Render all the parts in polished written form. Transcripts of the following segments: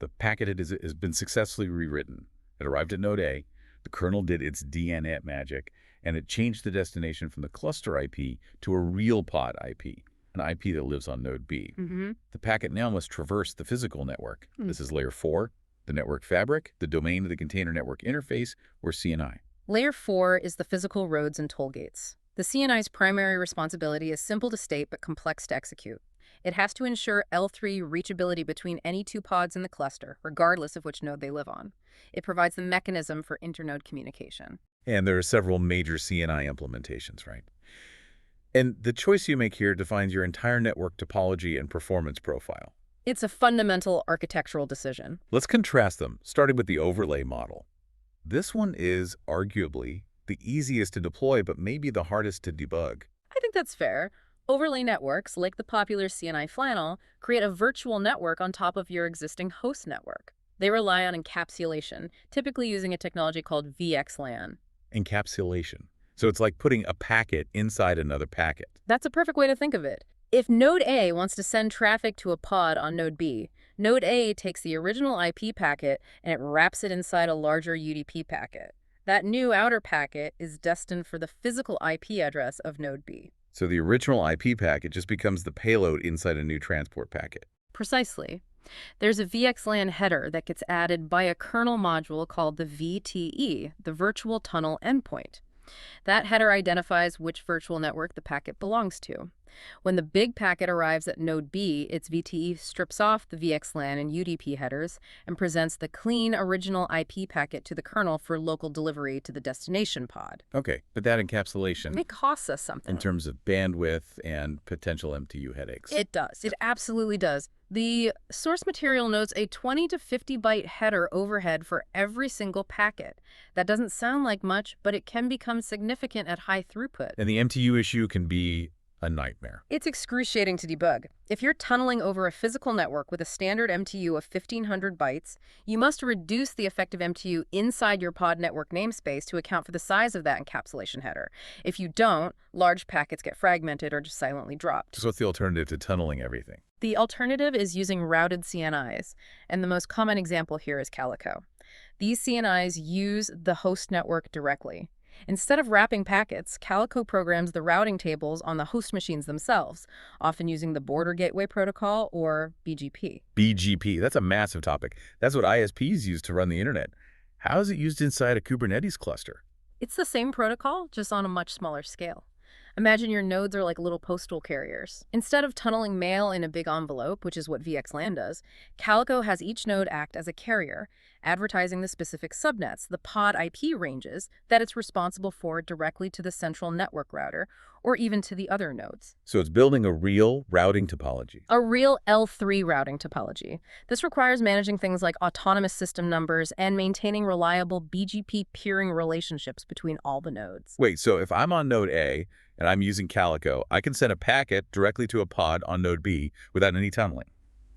The packet has been successfully rewritten. It arrived at node A. The kernel did its DNet magic, and it changed the destination from the cluster IP to a real pod IP, an IP that lives on node B. The packet now must traverse the physical network. This is layer 4, the network fabric, the domain of the container network interface, or CNI. Layer 4 is the physical roads and tollgates. The CNI's primary responsibility is simple to state but complex to execute. It has to ensure L3 reachability between any two pods in the cluster, regardless of which node they live on. It provides the mechanism for internode communication. And there are several major CNI implementations, right? And the choice you make here defines your entire network topology and performance profile. It's a fundamental architectural decision. Let's contrast them, starting with the overlay model. This one is arguably the easiest to deploy, but maybe the hardest to debug. I think that's fair. Overlay networks, like the popular CNI flannel, create a virtual network on top of your existing host network. They rely on encapsulation, typically using a technology called VXLAN. Encapsulation. So it's like putting a packet inside another packet. That's a perfect way to think of it. If node A wants to send traffic to a pod on node B, node A takes the original IP packet and it wraps it inside a larger UDP packet. That new outer packet is destined for the physical IP address of node B. So the original IP packet just becomes the payload inside a new transport packet. Precisely. There's a VXLAN header that gets added by a kernel module called the VTE, the Virtual Tunnel Endpoint. That header identifies which virtual network the packet belongs to. When the big packet arrives at node B, its VTE strips off the VXLAN and UDP headers and presents the clean original IP packet to the kernel for local delivery to the destination pod. Okay, but that encapsulation, It costs us something. in terms of bandwidth and potential MTU headaches. It does. It absolutely does. The source material notes a 20 to 50 byte header overhead for every single packet. That doesn't sound like much, but it can become significant at high throughput. And the MTU issue can be a nightmare. It's excruciating to debug. If you're tunneling over a physical network with a standard MTU of 1,500 bytes, you must reduce the effective MTU inside your pod network namespace to account for the size of that encapsulation header. If you don't, large packets get fragmented or just silently dropped. So what's the alternative to tunneling everything? The alternative is using routed CNIs, and the most common example here is Calico. These CNIs use the host network directly. Instead of wrapping packets, Calico programs the routing tables on the host machines themselves, often using the Border Gateway Protocol, or BGP. BGP, that's a massive topic. That's what ISPs use to run the internet. How is it used inside a Kubernetes cluster? It's the same protocol, just on a much smaller scale. Imagine your nodes are like little postal carriers. Instead of tunneling mail in a big envelope, which is what VXLAN does, Calico has each node act as a carrier, advertising the specific subnets, the pod IP ranges, that it's responsible for directly to the central network router, or even to the other nodes. So it's building a real routing topology. A real L3 routing topology. This requires managing things like autonomous system numbers and maintaining reliable BGP peering relationships between all the nodes. Wait, so if I'm on node A and I'm using Calico, I can send a packet directly to a pod on node B without any tunneling.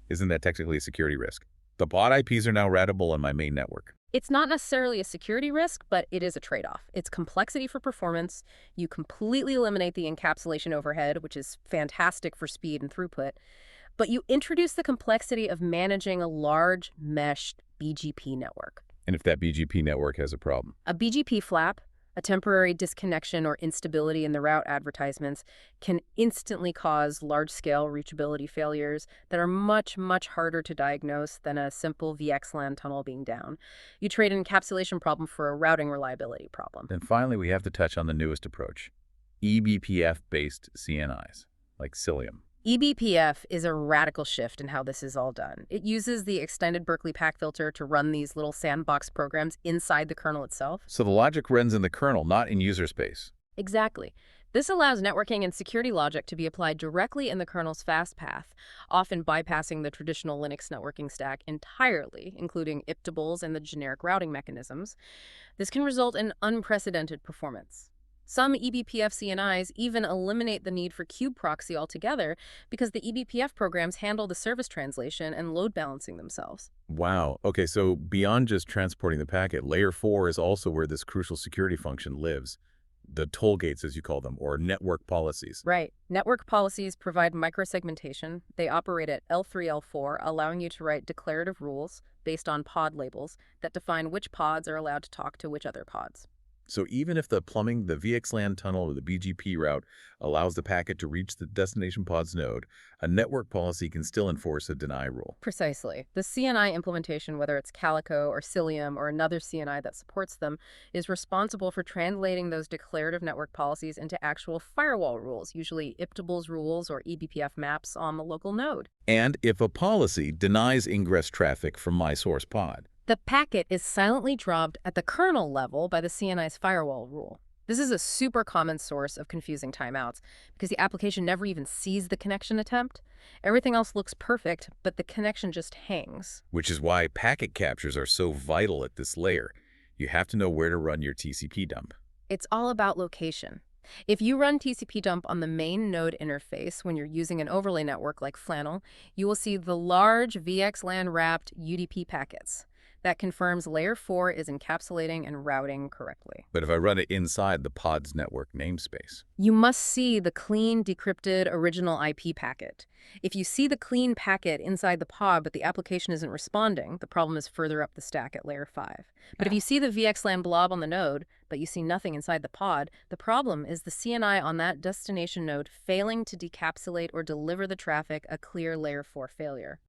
Isn't that technically a security risk? The pod IPs are now routable on my main network. It's not necessarily a security risk, but it is a trade-off. It's complexity for performance. You completely eliminate the encapsulation overhead, which is fantastic for speed and throughput. But you introduce the complexity of managing a large meshed BGP network. And if that BGP network has a problem? A BGP flap, a temporary disconnection or instability in the route advertisements, can instantly cause large-scale reachability failures that are much, much harder to diagnose than a simple VXLAN tunnel being down. You trade an encapsulation problem for a routing reliability problem. Then finally, we have to touch on the newest approach, eBPF-based CNIs, like Cilium. eBPF is a radical shift in how this is all done. It uses the extended Berkeley pack filter to run these little sandbox programs inside the kernel itself. So the logic runs in the kernel, not in user space. Exactly. This allows networking and security logic to be applied directly in the kernel's fast path, often bypassing the traditional Linux networking stack entirely, including iptables and the generic routing mechanisms. This can result in unprecedented performance. Some eBPF CNIs even eliminate the need for kube proxy altogether because the eBPF programs handle the service translation and load balancing themselves. Wow. Okay, so beyond just transporting the packet, layer 4 is also where this crucial security function lives, the Tollgates, as you call them, or network policies. Right. Network policies provide microsegmentation. They operate at L3, L4, allowing you to write declarative rules based on pod labels that define which pods are allowed to talk to which other pods. So even if the plumbing, the VXLAN tunnel, or the BGP route allows the packet to reach the destination pod's node, a network policy can still enforce a deny rule. Precisely. The CNI implementation, whether it's Calico or Cilium or another CNI that supports them, is responsible for translating those declarative network policies into actual firewall rules, usually IPTABLES rules or eBPF maps on the local node. And if a policy denies ingress traffic from my source pod, The packet is silently dropped at the kernel level by the CNI's firewall rule. This is a super common source of confusing timeouts because the application never even sees the connection attempt. Everything else looks perfect, but the connection just hangs. which is why packet captures are so vital at this layer. You have to know where to run your TCP dump. It's all about location. If you run TCP dump on the main node interface when you're using an overlay network like Flannel, you will see the large VXLAN wrapped UDP packets. That confirms layer 4 is encapsulating and routing correctly. But if I run it inside the pod's network namespace, You must see the clean, decrypted, original IP packet. If you see the clean packet inside the pod but the application isn't responding, the problem is further up the stack at layer 5. But if you see the VXLAN blob on the node, but you see nothing inside the pod, the problem is the CNI on that destination node failing to decapsulate or deliver the traffic, a clear layer 4 failure.